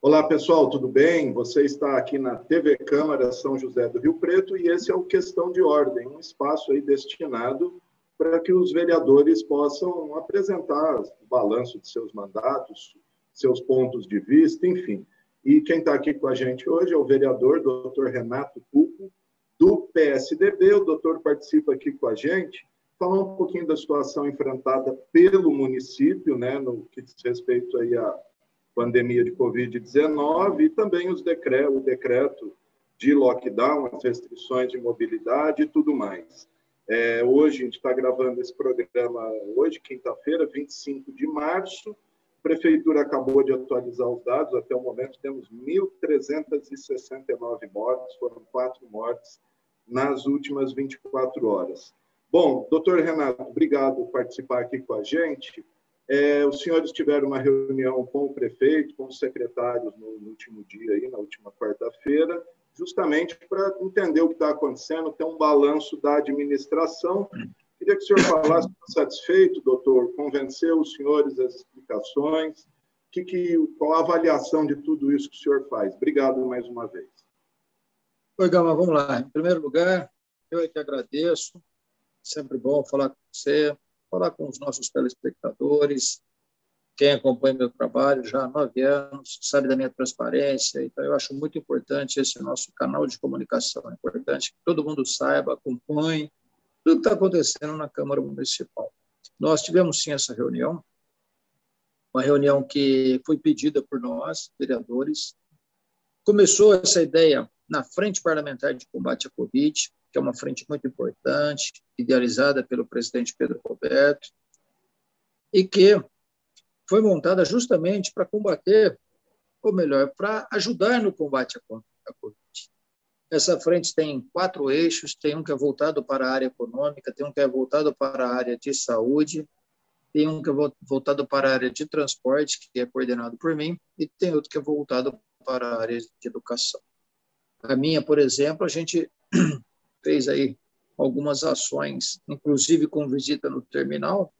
Olá, pessoal, tudo bem? Você está aqui na TV Câmara São José do Rio Preto e esse é o Questão de Ordem, um espaço aí destinado para que os vereadores possam apresentar o balanço de seus mandatos, seus pontos de vista, enfim. E quem está aqui com a gente hoje é o vereador Dr. Renato Pupo, do PSDB. O doutor participa aqui com a gente, falar um pouquinho da situação enfrentada pelo município, né, no que diz respeito aí à pandemia de Covid-19 e também o decreto de lockdown, as restrições de mobilidade e tudo mais. Hoje, a gente está gravando esse programa hoje, quinta-feira, 25 de março. A Prefeitura acabou de atualizar os dados, até o momento temos 1.369 mortes, foram 4 mortes nas últimas 24 horas. Bom, doutor Renato, obrigado por participar aqui com a gente. Os senhores tiveram uma reunião com o prefeito, com os secretários no último dia, aí, na última quarta-feira, justamente para entender o que está acontecendo, ter um balanço da administração. Queria que o senhor falasse, está satisfeito, doutor? Convenceu os senhores as explicações? Qual a avaliação de tudo isso que o senhor faz? Obrigado mais uma vez. Oi, Gama, vamos lá. Em primeiro lugar, eu é que agradeço. Sempre bom falar com você, falar com os nossos telespectadores. Quem acompanha meu trabalho já há 9 anos, sabe da minha transparência. Então, eu acho muito importante esse nosso canal de comunicação. É importante que todo mundo saiba, acompanhe tudo que está acontecendo na Câmara Municipal. Nós tivemos, sim, essa reunião, uma reunião que foi pedida por nós, vereadores. Começou essa ideia na Frente Parlamentar de Combate à Covid, que é uma frente muito importante, idealizada pelo presidente Pedro Roberto, e que foi montada justamente para combater, ou melhor, para ajudar no combate à Covid. Essa frente tem 4 eixos, tem um que é voltado para a área econômica, tem um que é voltado para a área de saúde, tem um que é voltado para a área de transporte, que é coordenado por mim, e tem outro que é voltado para a área de educação. A minha, por exemplo, a gente fez aí algumas ações, inclusive com visita no terminal,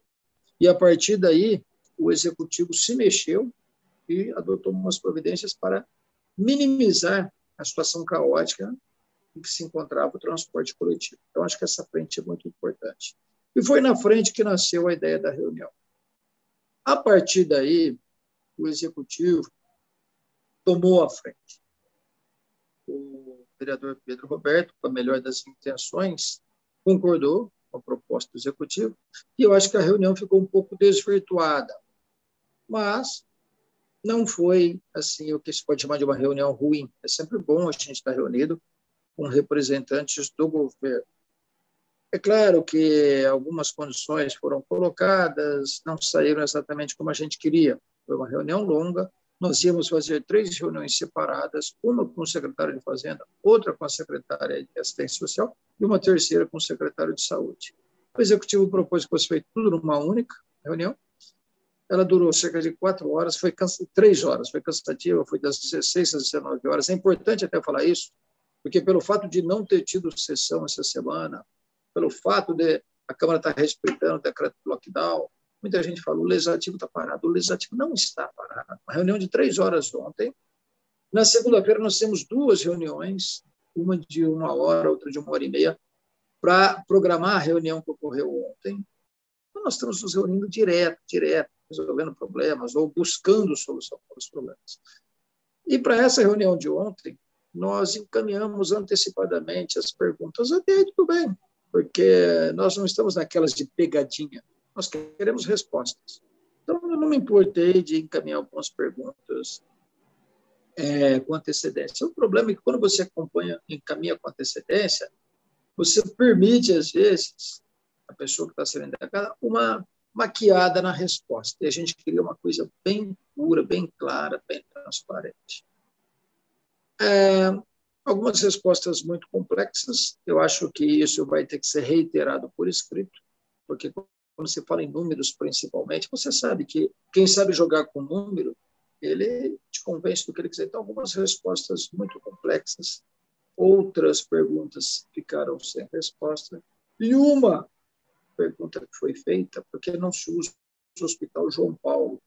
e a partir daí o executivo se mexeu e adotou umas providências para minimizar a situação caótica em que se encontrava o transporte coletivo. Então, acho que essa frente é muito importante. E foi na frente que nasceu a ideia da reunião. A partir daí, o executivo tomou a frente. O vereador Pedro Roberto, com a melhor das intenções, concordou com a proposta do executivo, e eu acho que a reunião ficou um pouco desvirtuada, mas não foi assim o que se pode chamar de uma reunião ruim. É sempre bom a gente estar reunido com representantes do governo. É claro que algumas condições foram colocadas, não saíram exatamente como a gente queria. Foi uma reunião longa, nós íamos fazer 3 reuniões separadas, uma com o secretário de Fazenda, outra com a secretária de Assistência Social e uma terceira com o secretário de Saúde. O executivo propôs que fosse feito tudo numa única reunião. Ela durou cerca de 4 horas, 3 horas, foi cansativa, foi das 16 às 19 horas. É importante até falar isso, porque pelo fato de não ter tido sessão essa semana, pelo fato de a Câmara estar respeitando o decreto de lockdown, muita gente fala, o Legislativo está parado. O Legislativo não está parado. Uma reunião de 3 horas ontem. Na segunda-feira, nós temos 2 reuniões, uma de 1 hora, outra de 1h30, para programar a reunião que ocorreu ontem. Então, nós estamos nos reunindo direto, resolvendo problemas ou buscando solução para os problemas. E para essa reunião de ontem, nós encaminhamos antecipadamente as perguntas. Até aí, tudo bem, porque nós não estamos naquelas de pegadinha, nós queremos respostas. Então, eu não me importei de encaminhar algumas perguntas com antecedência. O problema é que quando você encaminha com antecedência, você permite, às vezes, a pessoa que está sendo indagada, uma maquiada na resposta. E a gente queria uma coisa bem pura, bem clara, bem transparente. Algumas respostas muito complexas, eu acho que isso vai ter que ser reiterado por escrito, porque quando se fala em números principalmente, você sabe que quem sabe jogar com número, ele te convence do que ele quiser. Então, algumas respostas muito complexas, outras perguntas ficaram sem resposta, e uma pergunta que foi feita, porque não se usa o Hospital João Paulo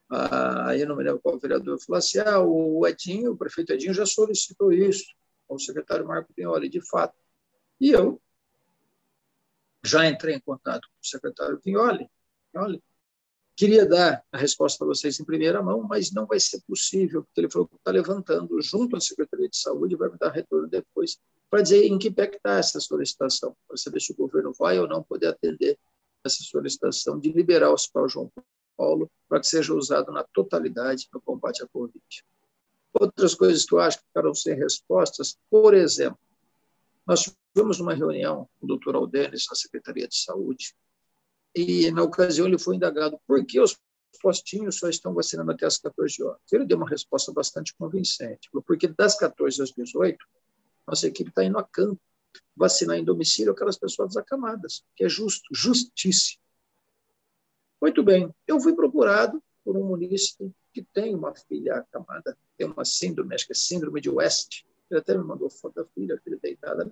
Aí eu não me lembro qual vereador falou assim, o Edinho, o prefeito Edinho já solicitou isso ao secretário Marco Pignoli, de fato. E eu já entrei em contato com o secretário Pignoli. Queria dar a resposta para vocês em primeira mão, mas não vai ser possível, porque ele falou que está levantando junto à Secretaria de Saúde e vai me dar retorno depois para dizer em que pé está essa solicitação, para saber se o governo vai ou não poder atender essa solicitação de liberar o Hospital João Paulo para que seja usado na totalidade no combate à Covid. Outras coisas que eu acho que ficaram sem respostas, por exemplo, nós tivemos uma reunião com o doutor Aldenes na Secretaria de Saúde, e, na ocasião, ele foi indagado por que os postinhos só estão vacinando até as 14 horas. Ele deu uma resposta bastante convincente, porque das 14 às 18, nossa equipe está indo a campo, vacinar em domicílio aquelas pessoas acamadas, que é justo, justíssimo. Muito bem, eu fui procurado por um munícipe que tem uma filha acamada, tem uma síndrome, acho que é síndrome de West, ele até me mandou foto da filha deitada,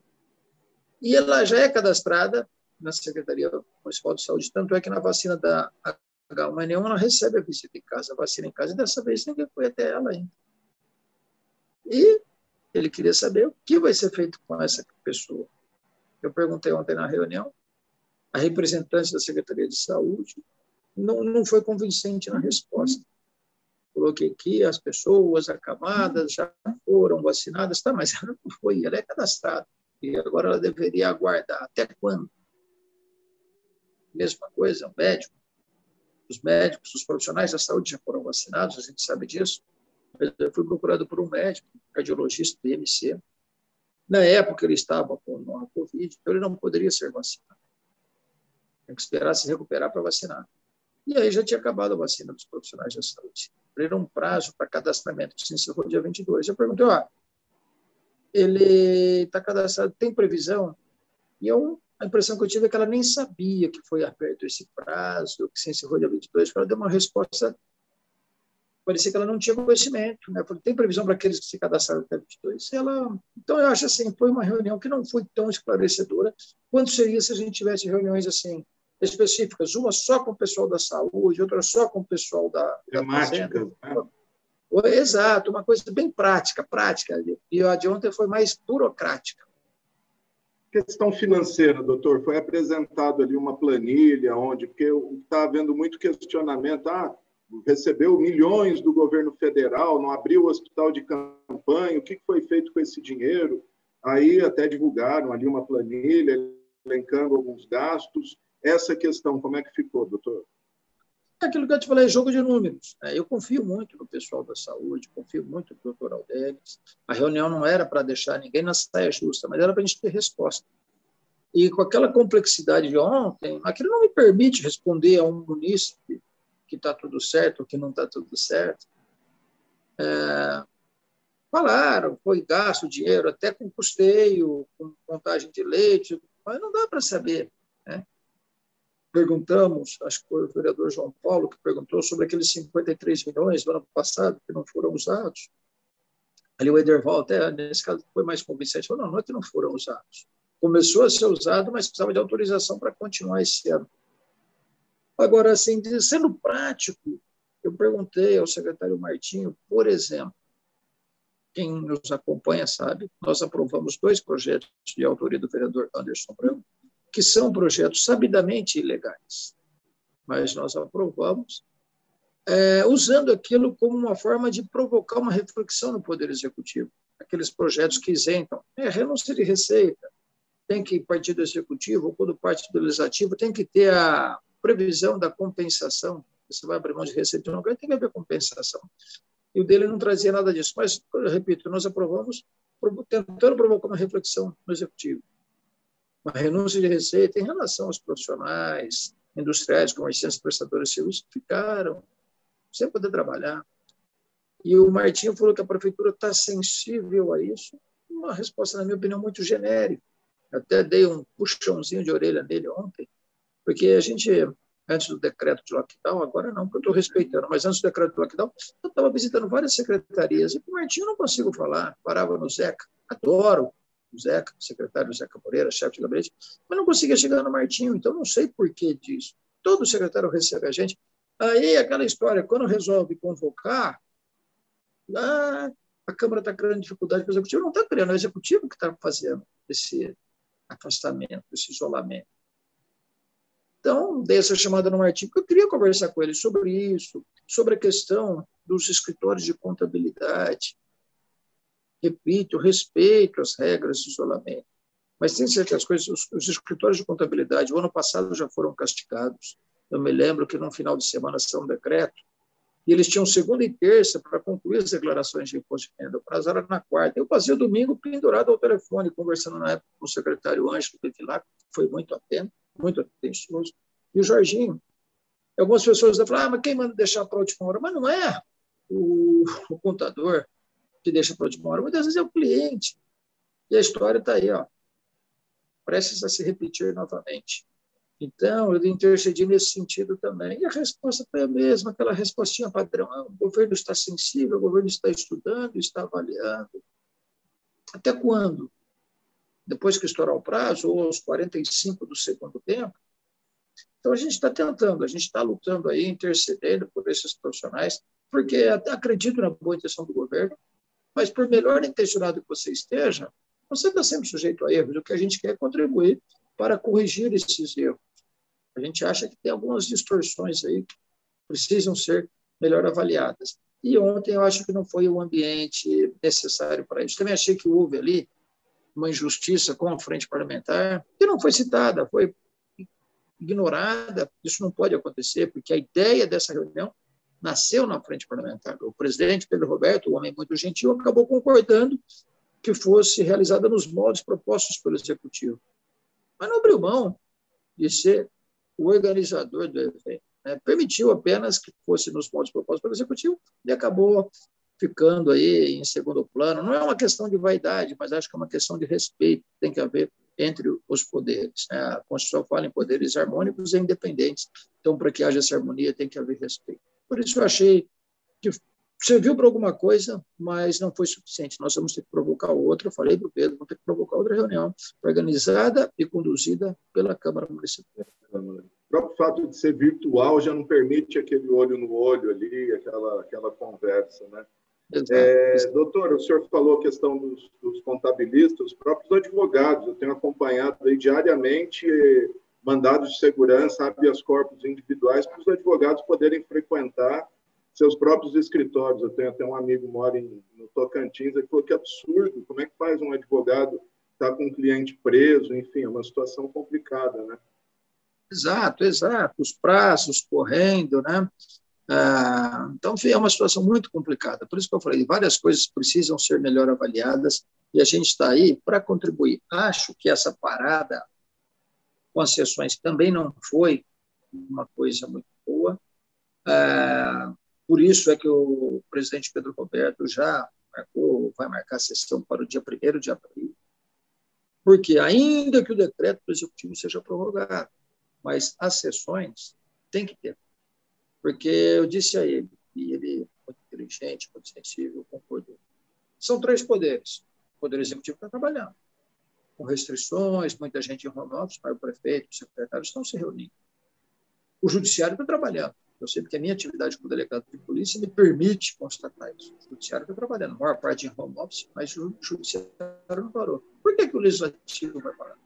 e ela já é cadastrada na Secretaria Municipal de Saúde, tanto é que na vacina da H1N1 ela recebe a visita em casa, a vacina em casa, e dessa vez ninguém foi até ela ainda. E ele queria saber o que vai ser feito com essa pessoa. Eu perguntei ontem na reunião, a representante da Secretaria de Saúde não foi convincente na resposta. Coloquei que as pessoas acamadas já foram vacinadas, tá, mas ela não foi, ela é cadastrada, e agora ela deveria aguardar. Até quando? Mesma coisa, o médico, os médicos, os profissionais da saúde já foram vacinados, a gente sabe disso. Eu fui procurado por um médico, cardiologista do IMC. Na época ele estava com a Covid, então ele não poderia ser vacinado. Tem que esperar se recuperar para vacinar. E aí já tinha acabado a vacina dos profissionais da saúde. Abriram um prazo para cadastramento, que se encerrou dia 22. Eu perguntei, ele está cadastrado, tem previsão? E a impressão que eu tive é que ela nem sabia que foi aberto esse prazo, que se encerrou dia 22, ela deu uma resposta, parecia que ela não tinha conhecimento, né? Porque tem previsão para aqueles que se cadastraram até 22. Então, eu acho assim, foi uma reunião que não foi tão esclarecedora quanto seria se a gente tivesse reuniões assim, específicas, uma só com o pessoal da saúde, outra só com o pessoal da temática, né? Exato, uma coisa bem prática, e a de ontem foi mais burocrática. Questão financeira, doutor, foi apresentado ali uma planilha onde, porque está havendo muito questionamento, recebeu milhões do governo federal, não abriu o hospital de campanha, o que foi feito com esse dinheiro? Aí até divulgaram ali uma planilha, elencando alguns gastos. Essa questão, como é que ficou, doutor? Aquilo que eu te falei, jogo de números. Eu confio muito no pessoal da saúde, confio muito no doutor Aldenes. A reunião não era para deixar ninguém na saia justa, mas era para a gente ter resposta. E com aquela complexidade de ontem, aquilo não me permite responder a um munícipe que está tudo certo ou que não está tudo certo. Falaram, foi gasto dinheiro até com custeio, com contagem de leite, mas não dá para saber, né? Perguntamos, acho que foi o vereador João Paulo que perguntou sobre aqueles 53 milhões do ano passado que não foram usados. Ali o Ederval, até nesse caso, foi mais convincente, falou, não é que não foram usados. Começou a ser usado, mas precisava de autorização para continuar esse ano. Agora, assim, sendo prático, eu perguntei ao secretário Martinho, por exemplo, quem nos acompanha sabe, nós aprovamos 2 projetos de autoria do vereador Anderson Branco, que são projetos sabidamente ilegais, mas nós aprovamos, usando aquilo como uma forma de provocar uma reflexão no Poder Executivo. Aqueles projetos que isentam, renúncia de receita, tem que partir do Executivo, ou quando parte do Legislativo, tem que ter a previsão da compensação. Você vai abrir mão de receita de um lugar, tem que haver compensação. E o dele não trazia nada disso. Mas, eu repito, nós aprovamos tentando provocar uma reflexão no Executivo. Uma renúncia de receita em relação aos profissionais, industriais, comerciantes, prestadores de serviços, que ficaram sem poder trabalhar. E o Martinho falou que a prefeitura está sensível a isso. Uma resposta, na minha opinião, muito genérica. Até dei um puxãozinho de orelha nele ontem, porque a gente, antes do decreto de lockdown, agora não, porque eu estou respeitando, mas antes do decreto de lockdown, eu estava visitando várias secretarias, e com o Martinho não consigo falar, parava no Zeca, adoro o Zeca, o secretário Zeca Moreira, chefe de gabinete, mas não conseguia chegar no Martinho, então não sei por que disso. Todo secretário recebe a gente. Aí, aquela história, quando resolve convocar, a Câmara está criando dificuldade para o Executivo. Não está criando, é o Executivo que está fazendo esse afastamento, esse isolamento. Então, dei essa chamada no artigo, eu queria conversar com ele sobre isso, sobre a questão dos escritórios de contabilidade. Repito, respeito às regras de isolamento, mas tem certas coisas, os escritórios de contabilidade, o ano passado já foram castigados. Eu me lembro que no final de semana saiu um decreto, e eles tinham segunda e terça para concluir as declarações de imposto de renda, o prazo era na quarta. Eu passei o domingo pendurado ao telefone, conversando na época com o secretário Ângelo, que esteve lá, que foi muito atento, muito atencioso, e o Jorginho. Algumas pessoas falam, mas quem manda deixar para a última hora? Mas não é o contador que deixa para a última hora, muitas vezes é o cliente. E a história está aí, prestes a se repetir novamente. Então, eu intercedi nesse sentido também. E a resposta foi a mesma, aquela respostinha padrão. O governo está sensível, o governo está estudando, está avaliando. Até quando? Depois que estourar o prazo, ou aos 45 do segundo tempo? Então, a gente está tentando, a gente está lutando aí, intercedendo por esses profissionais, porque até acredito na boa intenção do governo, mas por melhor intencionado que você esteja, você está sempre sujeito a erros. O que a gente quer é contribuir para corrigir esses erros. A gente acha que tem algumas distorções aí que precisam ser melhor avaliadas. E ontem eu acho que não foi o ambiente necessário para isso. Também achei que houve ali uma injustiça com a frente parlamentar, que não foi citada, foi ignorada. Isso não pode acontecer, porque a ideia dessa reunião nasceu na frente parlamentar. O presidente Pedro Roberto, um homem muito gentil, acabou concordando que fosse realizada nos moldes propostos pelo Executivo. Mas não abriu mão de ser o organizador do evento. Permitiu apenas que fosse nos moldes propostos pelo Executivo e acabou ficando aí em segundo plano. Não é uma questão de vaidade, mas acho que é uma questão de respeito que tem que haver entre os poderes. A Constituição fala em poderes harmônicos e independentes. Então, para que haja essa harmonia, tem que haver respeito. Por isso, eu achei que serviu para alguma coisa, mas não foi suficiente. Nós vamos ter que provocar outra. Eu falei para o Pedro, vamos ter que provocar outra reunião, organizada e conduzida pela Câmara Municipal. O próprio fato de ser virtual já não permite aquele olho no olho ali, aquela conversa, né? Exato. Doutor, o senhor falou a questão dos contabilistas, os próprios advogados. Eu tenho acompanhado aí diariamente mandados de segurança, habeas corpus individuais, para os advogados poderem frequentar seus próprios escritórios. Eu tenho até um amigo que mora no Tocantins, ele falou que absurdo, como é que faz um advogado estar com um cliente preso, enfim, é uma situação complicada, né? Exato, os prazos correndo, né? Então, é uma situação muito complicada. Por isso que eu falei, várias coisas precisam ser melhor avaliadas e a gente está aí para contribuir. Acho que essa parada com as sessões também não foi uma coisa muito boa. Por isso é que o presidente Pedro Roberto já vai marcar a sessão para o dia 1º de abril, porque ainda que o decreto do Executivo seja prorrogado, mas as sessões tem que ter. Porque eu disse a ele, e ele, muito inteligente, muito sensível, concordou. São 3 poderes. O Poder Executivo está trabalhando, com restrições, muita gente em home office, mas o prefeito, o secretário estão se reunindo. O Judiciário está trabalhando. Eu sei porque a minha atividade como delegado de polícia me permite constatar isso. O Judiciário está trabalhando, a maior parte em home office, mas o Judiciário não parou. Por que o Legislativo vai parar?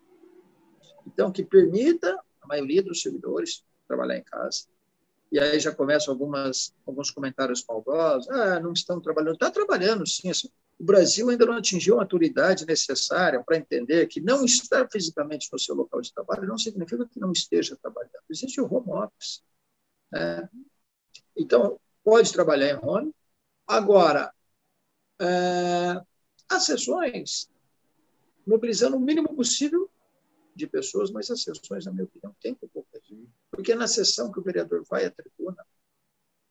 Então, que permita a maioria dos servidores trabalhar em casa. E aí já começam alguns comentários maldosos. Não estão trabalhando. Está trabalhando, sim. O Brasil ainda não atingiu a maturidade necessária para entender que não estar fisicamente no seu local de trabalho não significa que não esteja trabalhando. Existe o home office. Então, pode trabalhar em home. Agora, as sessões, mobilizando o mínimo possível de pessoas, mas as sessões, na minha opinião, têm que ocorrer. Porque é na sessão que o vereador vai à tribuna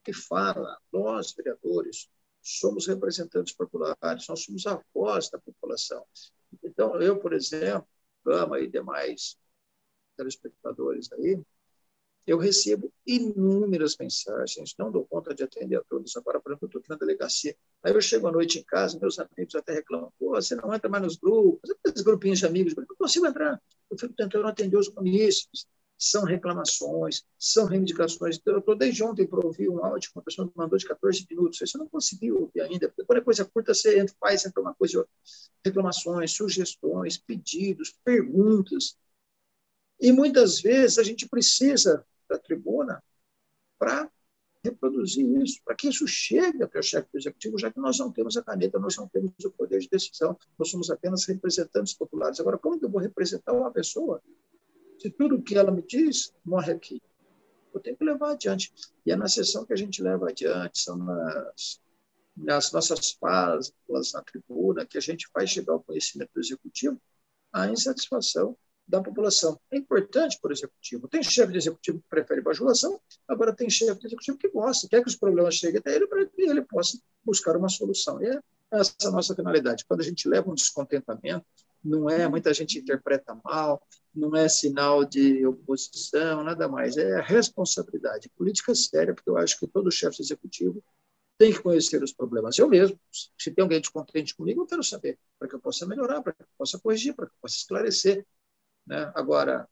e fala, nós, vereadores, somos representantes populares, nós somos a voz da população. Então, eu, por exemplo, Gama e demais telespectadores aí, eu recebo inúmeras mensagens, não dou conta de atender a todos. Agora, por exemplo, eu estou aqui na delegacia. Aí eu chego à noite em casa, meus amigos até reclamam, você não entra mais nos grupos, aqueles grupinhos de amigos, eu não consigo entrar. Eu fico tentando atender os munícipes. são reclamações, são reivindicações. Então, eu estou desde ontem para ouvir um áudio que uma pessoa me mandou de 14 minutos. Isso eu não consegui ouvir ainda, porque quando é coisa curta, você faz entre uma coisa e outra. Reclamações, sugestões, pedidos, perguntas. E muitas vezes a gente precisa da tribuna para reproduzir isso, para que isso chegue até o chefe do executivo, já que nós não temos a caneta, nós não temos o poder de decisão, nós somos apenas representantes populares. Agora, como que eu vou representar uma pessoa se tudo o que ela me diz morre aqui? Eu tenho que levar adiante. E é na sessão que a gente leva adiante, são nas nossas falas na tribuna, que a gente vai chegar ao conhecimento do executivo a insatisfação da população. É importante para o executivo. Tem chefe de executivo que prefere bajulação, agora tem chefe de executivo que gosta, quer que os problemas cheguem até ele para que ele possa buscar uma solução. E é essa a nossa finalidade. Quando a gente leva um descontentamento, não é, muita gente interpreta mal, não é sinal de oposição, nada mais. É responsabilidade. Política séria, porque eu acho que todo chefe de executivo tem que conhecer os problemas. Eu mesmo, se tem alguém descontente comigo, eu quero saber, para que eu possa melhorar, para que eu possa corrigir, para que eu possa esclarecer. Né? Agora,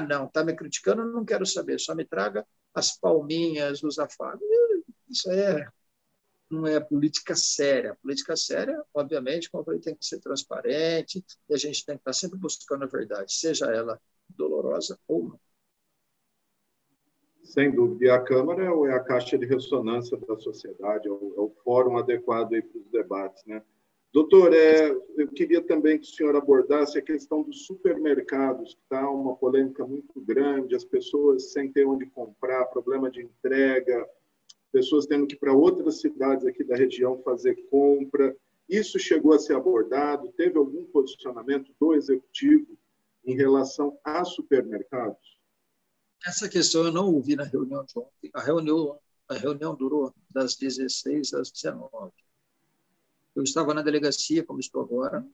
não, está me criticando, eu não quero saber, só me traga as palminhas, os afagos. Isso não é política séria. Política séria, obviamente, como eu falei, tem que ser transparente e a gente tem que estar sempre buscando a verdade, seja ela dolorosa ou não. Sem dúvida. E a Câmara é a caixa de ressonância da sociedade, é o fórum adequado para os debates, né? Doutor, eu queria também que o senhor abordasse a questão dos supermercados, que está uma polêmica muito grande, as pessoas sem ter onde comprar, problema de entrega, pessoas tendo que ir para outras cidades aqui da região fazer compra. Isso chegou a ser abordado? Teve algum posicionamento do Executivo em relação a supermercados? Essa questão eu não ouvi na reunião de ontem. A reunião durou das 16 às 19. Eu estava na delegacia, como estou agora.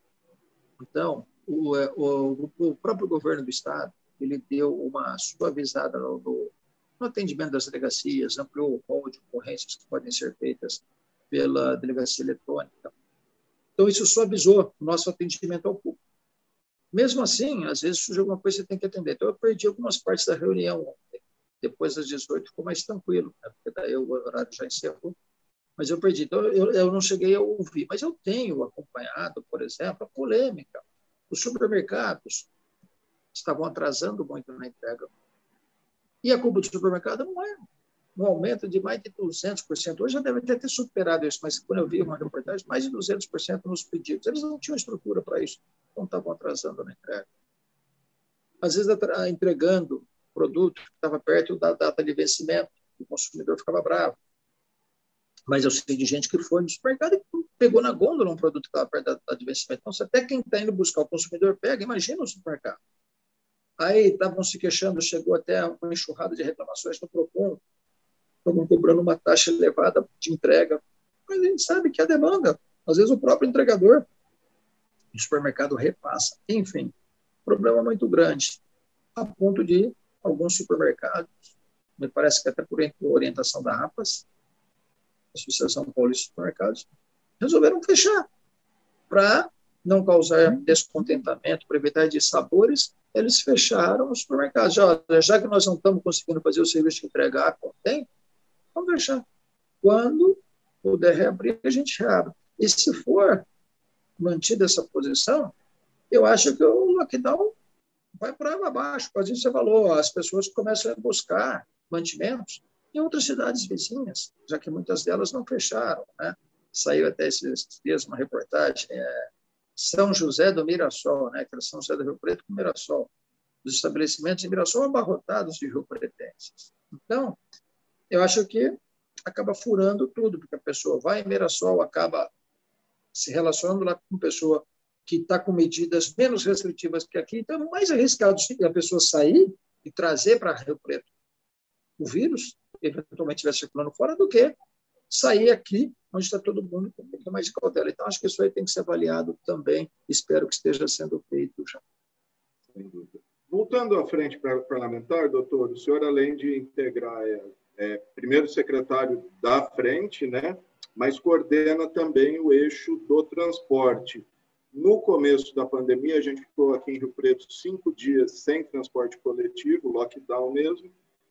Então, o próprio governo do Estado, ele deu uma suavizada no atendimento das delegacias, ampliou o rol de ocorrências que podem ser feitas pela delegacia eletrônica. Então, isso suavizou o nosso atendimento ao público. Mesmo assim, às vezes surge alguma coisa que você tem que atender. Então, eu perdi algumas partes da reunião ontem. Depois das 18 ficou mais tranquilo, né? Porque daí o horário já encerrou. Mas eu perdi. Então, eu não cheguei a ouvir. Mas eu tenho acompanhado, por exemplo, a polêmica. Os supermercados estavam atrasando muito na entrega. E a culpa do supermercado não é um aumento de mais de 200%. Hoje já deve ter superado isso, mas quando eu vi uma reportagem, mais de 200% nos pedidos. Eles não tinham estrutura para isso, não estavam atrasando na entrega. Às vezes, entregando produto que estava perto da data de vencimento, o consumidor ficava bravo. Mas eu sei de gente que foi no supermercado e pegou na gôndola um produto que estava perto da data de vencimento. Então, se até quem está indo buscar o consumidor pega, imagina o supermercado. Aí estavam se queixando, chegou até uma enxurrada de reclamações no PROCON, estavam cobrando uma taxa elevada de entrega. Mas a gente sabe que a demanda, às vezes o próprio entregador, o supermercado repassa. Enfim, problema muito grande, a ponto de alguns supermercados, me parece que até por orientação da APAS, Associação Paulista de Supermercados, resolveram fechar para não causar descontentamento, para evitar de sabores, eles fecharam os supermercados. Já que nós não estamos conseguindo fazer o serviço de entregar a contém, vamos fechar. Quando puder reabrir, a gente reabre. E se for mantida essa posição, eu acho que o lockdown vai por água abaixo. Como você falou, as pessoas começam a buscar mantimentos em outras cidades vizinhas, já que muitas delas não fecharam, né? Saiu até esses dias uma reportagem, São José do Mirassol, né? Que era São José do Rio Preto com Mirassol. Os estabelecimentos em Mirassol abarrotados de rio-pretenses. Então, eu acho que acaba furando tudo, porque a pessoa vai em Mirassol, acaba se relacionando lá com pessoa que está com medidas menos restritivas que aqui, então é mais arriscado a pessoa sair e trazer para Rio Preto o vírus, que eventualmente estiver circulando fora, do que sair aqui, onde está todo mundo com um pouco mais de cautela. Então, acho que isso aí tem que ser avaliado também, espero que esteja sendo feito já. Sem dúvida. Voltando à frente parlamentar, doutor, o senhor, além de integrar, primeiro secretário da frente, né, mas coordena também o eixo do transporte. No começo da pandemia, a gente ficou aqui em Rio Preto 5 dias sem transporte coletivo, lockdown mesmo,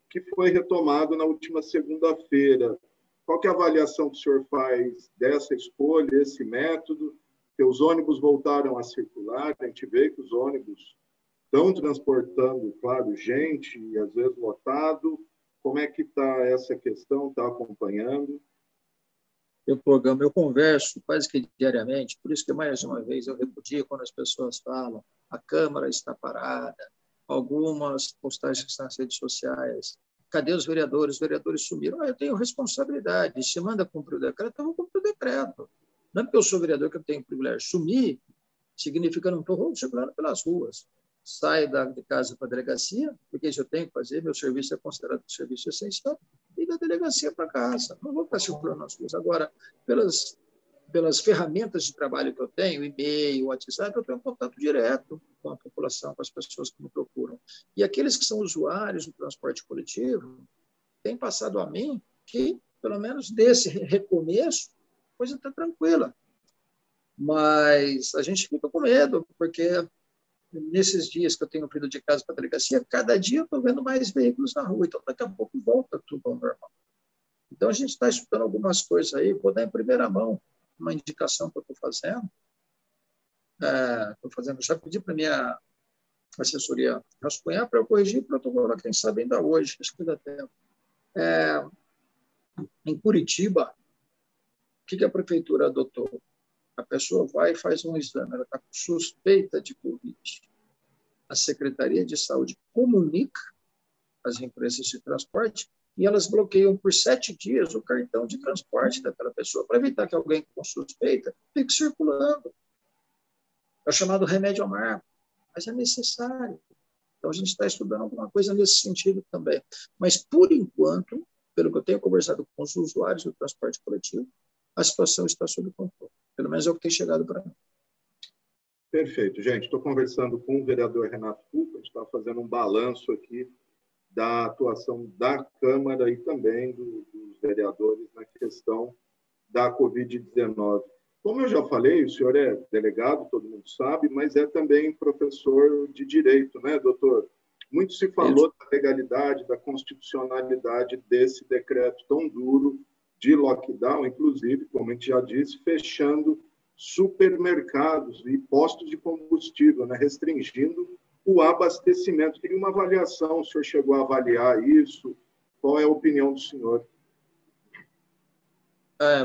que foi retomado na última segunda-feira. Qual que é a avaliação que o senhor faz dessa escolha, esse método? Que os ônibus voltaram a circular, a gente vê que os ônibus estão transportando, claro, gente, e às vezes lotado. Como é que está essa questão? Está acompanhando? Eu converso quase que diariamente, por isso que, mais uma vez, eu repudio quando as pessoas falam a Câmara está parada, algumas postagens que estão nas redes sociais. Cadê os vereadores? Os vereadores sumiram. Eu tenho responsabilidade. Se manda cumprir o decreto, eu vou cumprir o decreto. Não é porque eu sou vereador que eu tenho privilégio. Sumir significa não estou circulando pelas ruas. Saio de casa para a delegacia, porque isso eu tenho que fazer, meu serviço é considerado serviço essencial, e da delegacia para casa. Não vou estar circulando nas ruas. Agora, pelas ferramentas de trabalho que eu tenho, e-mail, WhatsApp, eu tenho contato direto com a população, com as pessoas que me procuram. E aqueles que são usuários do transporte coletivo têm passado a mim que, pelo menos desse recomeço, a coisa está tranquila. Mas a gente fica com medo, porque nesses dias que eu tenho vindo de casa para a delegacia, cada dia eu estou vendo mais veículos na rua, então daqui a pouco volta tudo ao normal. Então a gente está estudando algumas coisas aí, vou dar em primeira mão uma indicação que eu estou fazendo. Já pedi para a minha assessoria rascunhar para eu corrigir o protocolo, quem sabe ainda hoje, acho que dá tempo. Em Curitiba, o que a prefeitura adotou? A pessoa vai e faz um exame, ela está com suspeita de Covid. A Secretaria de Saúde comunica às empresas de transporte e elas bloqueiam por 7 dias o cartão de transporte daquela pessoa, para evitar que alguém com suspeita fique circulando. É o chamado remédio amargo, mas é necessário. Então, a gente está estudando alguma coisa nesse sentido também. Mas, por enquanto, pelo que eu tenho conversado com os usuários do transporte coletivo, a situação está sob controle. Pelo menos é o que tem chegado para mim. Perfeito, gente. Estou conversando com o vereador Renato Cuca, a gente está fazendo um balanço aqui da atuação da Câmara e também dos vereadores na questão da Covid-19. Como eu já falei, o senhor é delegado, todo mundo sabe, mas é também professor de Direito, né, doutor? Muito se falou da legalidade, da constitucionalidade desse decreto tão duro de lockdown, inclusive, como a gente já disse, fechando supermercados e postos de combustível, né, restringindo o abastecimento. Queria uma avaliação, o senhor chegou a avaliar isso? Qual é a opinião do senhor?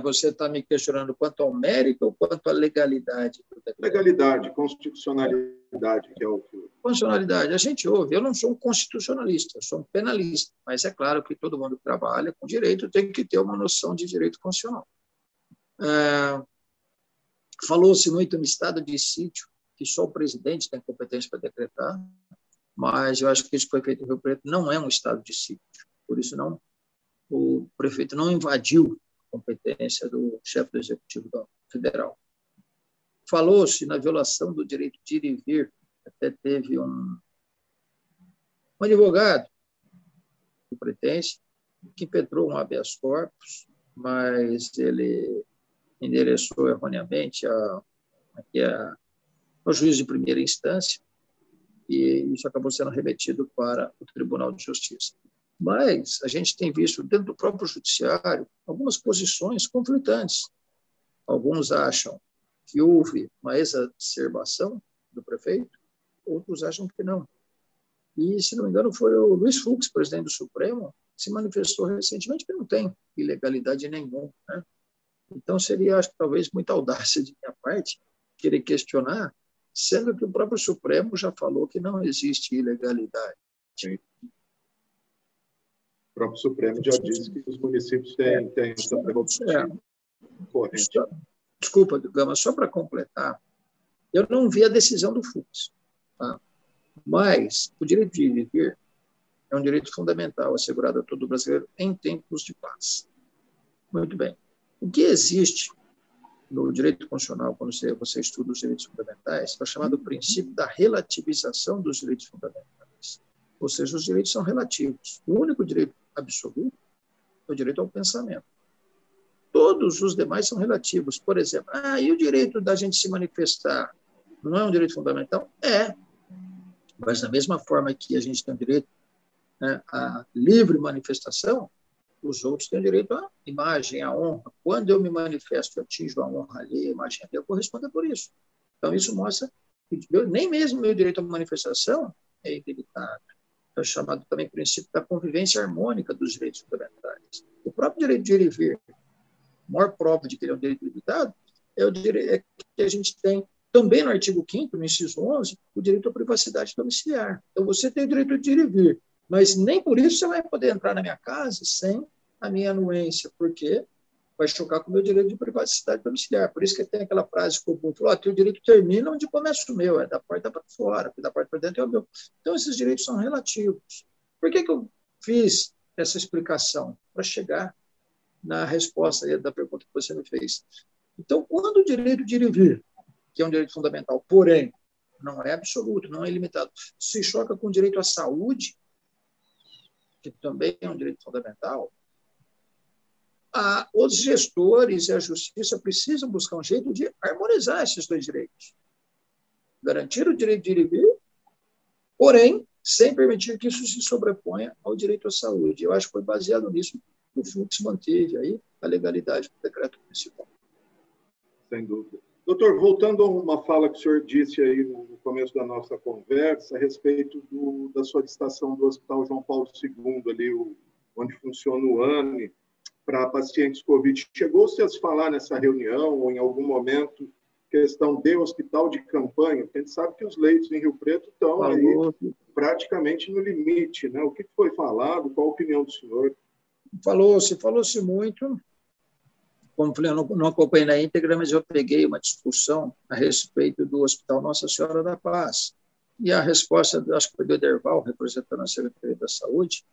Você está me questionando quanto ao mérito ou quanto à legalidade? Legalidade, constitucionalidade, que é o que... Constitucionalidade, a gente ouve. Eu não sou um constitucionalista, eu sou um penalista, mas é claro que todo mundo que trabalha com direito tem que ter uma noção de direito constitucional. Falou-se muito no estado de sítio, que só o presidente tem competência para decretar, mas eu acho que isso que foi feito no Rio Preto não é um estado de sítio. Por isso, o prefeito não invadiu a competência do chefe do Executivo Federal. Falou-se na violação do direito de ir e vir, até teve um advogado do Pretense que impetrou um habeas corpus, mas ele endereçou erroneamente ao juiz de primeira instância e isso acabou sendo remetido para o Tribunal de Justiça. Mas a gente tem visto dentro do próprio judiciário algumas posições conflitantes. Alguns acham que houve uma exacerbação do prefeito, outros acham que não. E, se não me engano, foi o Luiz Fux, presidente do Supremo, que se manifestou recentemente que não tem ilegalidade nenhuma, né? Então, seria, acho que talvez, muita audácia de minha parte querer questionar, sendo que o próprio Supremo já falou que não existe ilegalidade. Sim. O próprio Supremo já disse que os municípios têm essa prerrogativa corrente. Desculpa, Gama, só para completar, eu não vi a decisão do Fux, tá? Mas o direito de viver é um direito fundamental assegurado a todo brasileiro em tempos de paz. Muito bem. O que existe no direito constitucional, quando você estuda os direitos fundamentais, é o chamado princípio da relativização dos direitos fundamentais. Ou seja, os direitos são relativos. O único direito absoluto é o direito ao pensamento. Todos os demais são relativos. Por exemplo, e o direito da gente se manifestar? Não é um direito fundamental? É. Mas, da mesma forma que a gente tem o direito, né, à livre manifestação, os outros têm direito à imagem, à honra. Quando eu me manifesto e atinjo a honra ali, a imagem ali, eu vou responder por isso. Então, isso mostra que nem mesmo o meu direito à manifestação é ilimitado. É o chamado também princípio da convivência harmônica dos direitos fundamentais. O próprio direito de ir e vir, a maior prova de que ele é um direito limitado, é o direito que a gente tem também no artigo 5º, no inciso 11, o direito à privacidade domiciliar. Então, você tem o direito de ir e vir, mas nem por isso você vai poder entrar na minha casa sem a minha anuência, porque vai chocar com o meu direito de privacidade domiciliar. Por isso que tem aquela frase comum, falou, o direito termina onde começa o meu, é da porta para fora, da porta para dentro é o meu. Então, esses direitos são relativos. Por que eu fiz essa explicação? Para chegar na resposta da pergunta que você me fez. Então, quando o direito de ir e vir, que é um direito fundamental, porém, não é absoluto, não é ilimitado, se choca com o direito à saúde, que também é um direito fundamental, os gestores e a justiça precisam buscar um jeito de harmonizar esses dois direitos. Garantir o direito de ir e vir, porém, sem permitir que isso se sobreponha ao direito à saúde. Eu acho que foi baseado nisso que o Fux manteve aí a legalidade do decreto municipal. Sem dúvida. Doutor, voltando a uma fala que o senhor disse aí no começo da nossa conversa, a respeito da solicitação do Hospital João Paulo II, ali, onde funciona o AME, para pacientes Covid. Chegou-se a se falar nessa reunião, ou em algum momento, questão de hospital de campanha? Porque a gente sabe que os leitos em Rio Preto estão aí praticamente no limite, né? O que foi falado? Qual a opinião do senhor? Falou-se muito. Como falei, eu não acompanhei na íntegra, mas eu peguei uma discussão a respeito do Hospital Nossa Senhora da Paz. E a resposta, acho que foi do Ederval, representando a Secretaria da Saúde,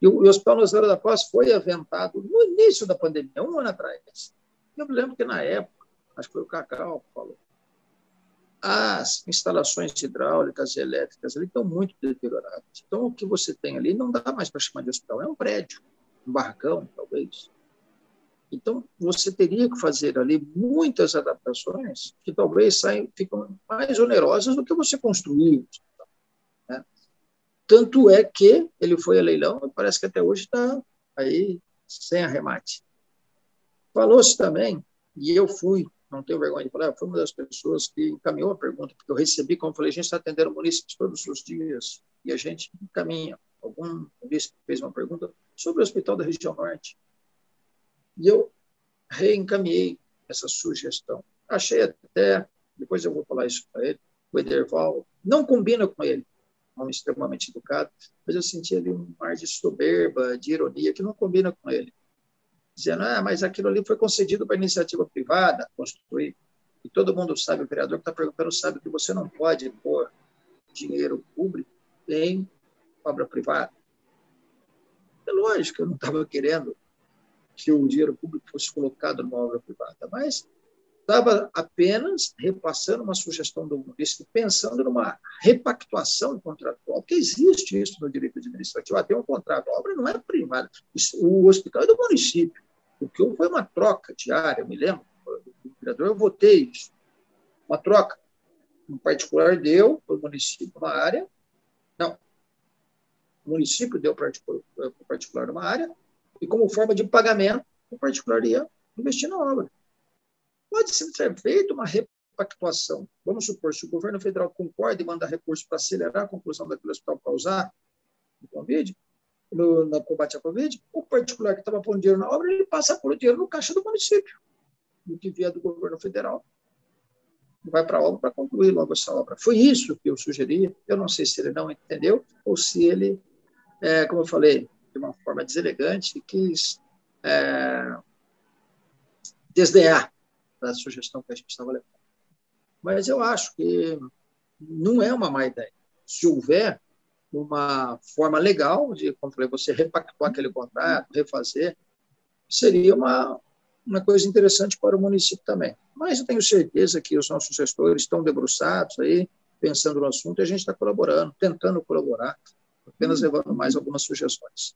e o Hospital Nossa Senhora da Paz foi aventado no início da pandemia, 1 ano atrás. Eu me lembro que, na época, acho que foi o Cacau que falou, as instalações hidráulicas e elétricas ali estão muito deterioradas. Então, o que você tem ali não dá mais para chamar de hospital, é um prédio, um barracão, talvez. Então, você teria que fazer ali muitas adaptações que talvez ficam mais onerosas do que você construir. Né? Tanto é que ele foi a leilão e parece que até hoje está aí sem arremate. Falou-se também, e eu fui, não tenho vergonha de falar, eu fui uma das pessoas que encaminhou a pergunta, porque eu recebi, como eu falei, a gente está atendendo munícipes todos os dias, e a gente encaminha. Algum munícipe fez uma pergunta sobre o Hospital da Região Norte. E eu reencaminhei essa sugestão. Achei até, depois eu vou falar isso para ele, o Ederval não combina com ele, é um homem extremamente educado, mas eu senti ali um ar de soberba, de ironia, que não combina com ele. Dizendo, mas aquilo ali foi concedido para iniciativa privada construir. E todo mundo sabe, o vereador que está perguntando sabe que você não pode pôr dinheiro público em obra privada. É lógico que eu não estava querendo que o dinheiro público fosse colocado numa obra privada, mas estava apenas repassando uma sugestão do município, pensando numa repactuação contratual, porque existe isso no direito administrativo. Tem um contrato, a obra não é privada, o hospital é do município, o que foi uma troca diária, eu me lembro, o vereador, eu votei isso, uma troca, um particular deu para o município uma área, não, o município deu para o particular uma área, e como forma de pagamento, o particular ia investir na obra. Pode ser feita uma repactuação. Vamos supor, se o governo federal concorda em mandar recursos para acelerar a conclusão daquele hospital para usar no COVID, no combate à Covid, o particular que estava pondo dinheiro na obra, ele passa a pôr o dinheiro no caixa do município, o que vier do governo federal. Vai para a obra para concluir logo essa obra. Foi isso que eu sugeri. Eu não sei se ele não entendeu ou se ele, como eu falei, de uma forma deselegante, quis desdenhar da sugestão que a gente estava levando. Mas eu acho que não é uma má ideia. Se houver uma forma legal de, como falei, você repactuar aquele contrato, refazer, seria uma coisa interessante para o município também. Mas eu tenho certeza que os nossos gestores estão debruçados aí, pensando no assunto, e a gente está colaborando, tentando colaborar, apenas levando mais algumas sugestões.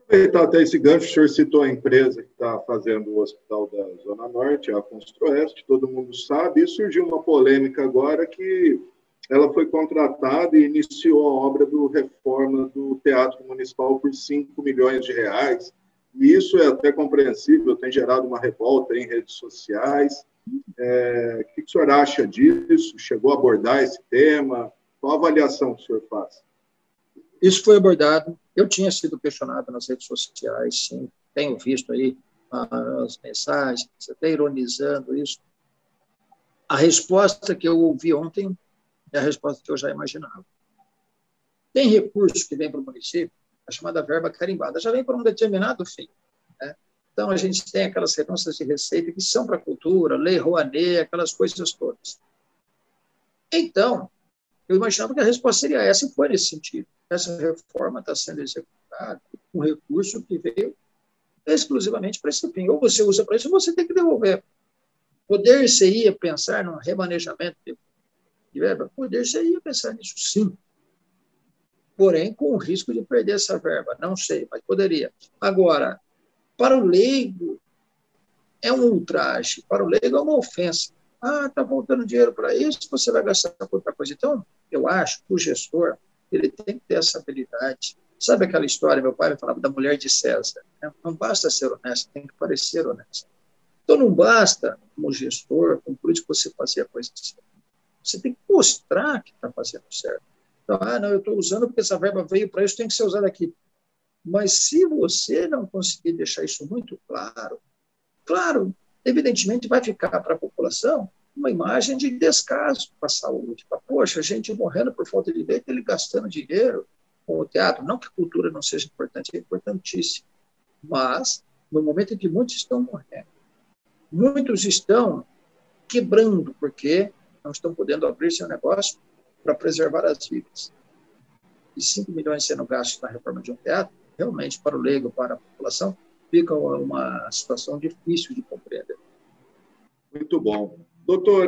Aproveitar até esse gancho, o senhor citou a empresa que está fazendo o hospital da Zona Norte, a Construeste, todo mundo sabe, e surgiu uma polêmica agora que ela foi contratada e iniciou a obra do reforma do Teatro Municipal por 5 milhões de reais, e isso é até compreensível, tem gerado uma revolta em redes sociais. O que o senhor acha disso? Chegou a abordar esse tema? Qual a avaliação que o senhor faz? Isso foi abordado. Eu tinha sido questionado nas redes sociais, sim. Tenho visto aí as mensagens, até ironizando isso. A resposta que eu ouvi ontem é a resposta que eu já imaginava. Tem recurso que vem para o município, a chamada verba carimbada, já vem para um determinado fim, né? Então, a gente tem aquelas renúncias de receita que são para a cultura, Lei Rouanet, aquelas coisas todas. Então, eu imaginava que a resposta seria essa, e foi nesse sentido. Essa reforma está sendo executada com recurso que veio exclusivamente para esse fim. Ou você usa para isso, ou você tem que devolver. Poder-se-ia pensar num remanejamento de verba? Poder-se-ia pensar nisso, sim. Porém, com o risco de perder essa verba. Não sei, mas poderia. Agora, para o leigo, é um ultraje. Para o leigo, é uma ofensa. Está voltando dinheiro para isso, você vai gastar com outra coisa. Então, eu acho que o gestor ele tem que ter essa habilidade. Sabe aquela história, meu pai me falava da mulher de César, né? Não basta ser honesto, tem que parecer honesto. Então, não basta, como gestor, como político, você fazer a coisa certa. Você tem que mostrar que está fazendo certo. Então, não, eu estou usando porque essa verba veio para isso, tem que ser usada aqui. Mas se você não conseguir deixar isso muito claro, claro, evidentemente vai ficar para a população uma imagem de descaso com a saúde. Poxa, gente morrendo por falta de leite, ele gastando dinheiro com o teatro. Não que a cultura não seja importante, é importantíssimo. Mas, no momento em que muitos estão morrendo, muitos estão quebrando, porque não estão podendo abrir seu negócio para preservar as vidas. E 5 milhões sendo gastos na reforma de um teatro, realmente, para o leigo, para a população, fica uma situação difícil de compreender. Muito bom. Doutor,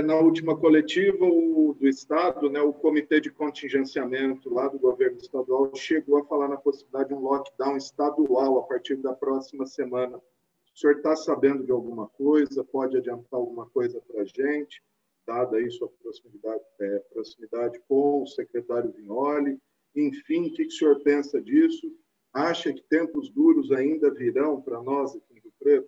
na última coletiva do Estado, né, o Comitê de Contingenciamento lá do governo estadual chegou a falar na possibilidade de um lockdown estadual a partir da próxima semana. O senhor está sabendo de alguma coisa? Pode adiantar alguma coisa para a gente, dada aí sua proximidade com o secretário Vignoli? Enfim, o que o senhor pensa disso? Acha que tempos duros ainda virão para nós aqui em Rio Preto?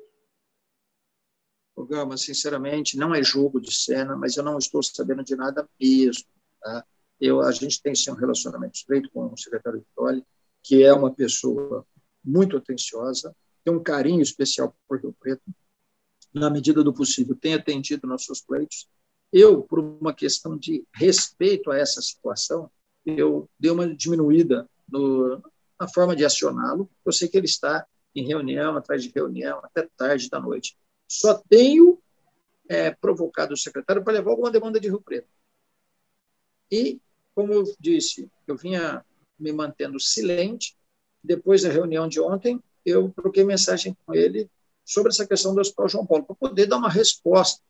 Gama, sinceramente, não é jogo de cena, mas eu não estou sabendo de nada mesmo. Tá? A gente tem sim, um relacionamento estreito com o secretário Vignoli, que é uma pessoa muito atenciosa, tem um carinho especial por Rio Preto, na medida do possível, tem atendido nossos pleitos. Eu, por uma questão de respeito a essa situação, eu dei uma diminuída na forma de acioná-lo. Eu sei que ele está em reunião, atrás de reunião, até tarde da noite. Só tenho provocado o secretário para levar alguma demanda de Rio Preto. E, como eu disse, eu vinha me mantendo silente. Depois da reunião de ontem, eu troquei mensagem com ele sobre essa questão do Hospital João Paulo, para poder dar uma resposta.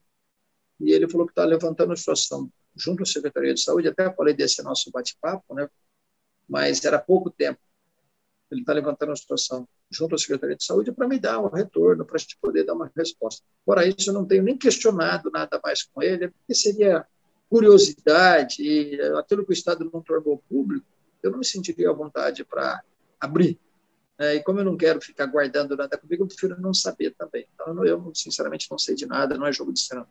E ele falou que está levantando a situação junto à Secretaria de Saúde, até falei desse nosso bate-papo, né? Mas era pouco tempo. Ele está levantando a situação junto à Secretaria de Saúde para me dar um retorno, para a gente poder dar uma resposta. Fora isso, eu não tenho nem questionado nada mais com ele, porque seria curiosidade, e aquilo que o Estado não tornou público, eu não me sentiria à vontade para abrir. E como eu não quero ficar guardando nada comigo, eu prefiro não saber também. Então, eu, sinceramente, não sei de nada, não é jogo de cena.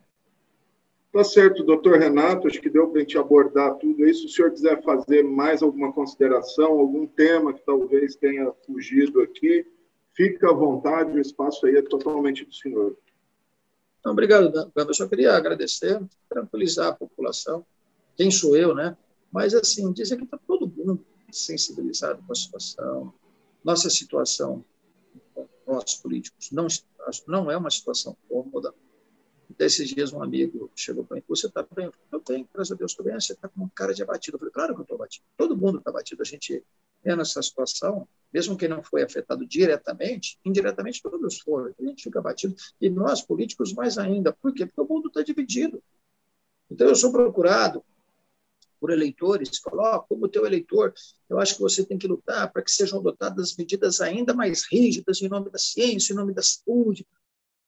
Tá certo, doutor Renato, acho que deu para a gente abordar tudo isso. Se o senhor quiser fazer mais alguma consideração, algum tema que talvez tenha fugido aqui, fica à vontade, o espaço aí é totalmente do senhor. Então, obrigado, Gama. Eu só queria agradecer, tranquilizar a população. Quem sou eu, né? Mas, assim, dizer que está todo mundo sensibilizado com a situação. Nossa situação, nós políticos, não é uma situação cômoda. Desses dias, um amigo chegou para mim: você está bem? Eu tenho, graças a Deus, estou bem. Você está com uma cara de abatido. Eu falei: claro que eu estou abatido. Todo mundo está abatido. A gente é nessa situação, mesmo quem não foi afetado diretamente, indiretamente todos foram. A gente fica abatido. E nós, políticos, mais ainda. Por quê? Porque o mundo está dividido. Então, eu sou procurado por eleitores, falam, como teu eleitor, eu acho que você tem que lutar para que sejam adotadas medidas ainda mais rígidas em nome da ciência, em nome da saúde.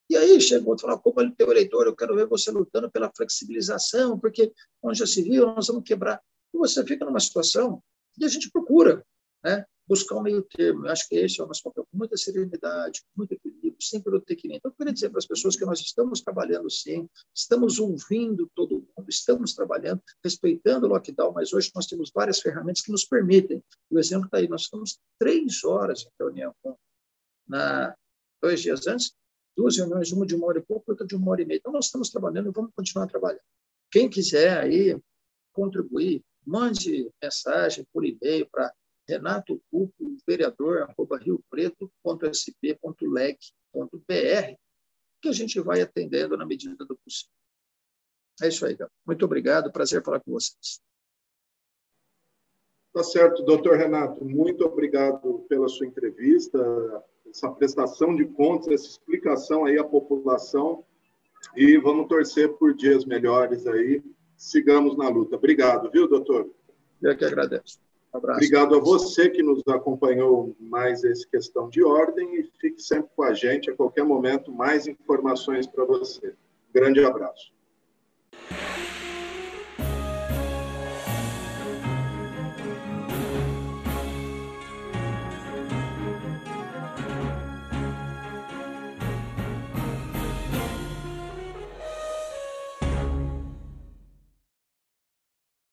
E aí chega outro e fala, como teu eleitor, eu quero ver você lutando pela flexibilização, porque onde já se viu, nós vamos quebrar. E você fica numa situação e a gente procura, né, buscar um meio termo. Eu acho que esse é o nosso papel, com muita serenidade, com muito equilíbrio, sempre no tecnicamente. Então, eu queria dizer para as pessoas que nós estamos trabalhando sim, estamos ouvindo todo mundo, estamos trabalhando, respeitando o lockdown, mas hoje nós temos várias ferramentas que nos permitem. O exemplo está aí, nós ficamos 3 horas em reunião, 2 dias antes, 2 reuniões, uma de 1 hora e pouco, outra de 1 hora e meia. Então, nós estamos trabalhando e vamos continuar trabalhando. Quem quiser aí contribuir, mande mensagem por e-mail para Renato Cupo, vereador, riopreto.sp.leg.br, que a gente vai atendendo na medida do possível. É isso aí, Gabriel. Muito obrigado, prazer falar com vocês. Tá certo, doutor Renato, muito obrigado pela sua entrevista, essa prestação de contas, essa explicação aí à população, e vamos torcer por dias melhores aí, sigamos na luta. Obrigado, viu, doutor? Eu que agradeço. Um abraço. Obrigado a você que nos acompanhou mais esse Questão de Ordem, e fique sempre com a gente, a qualquer momento, mais informações para você. Grande abraço.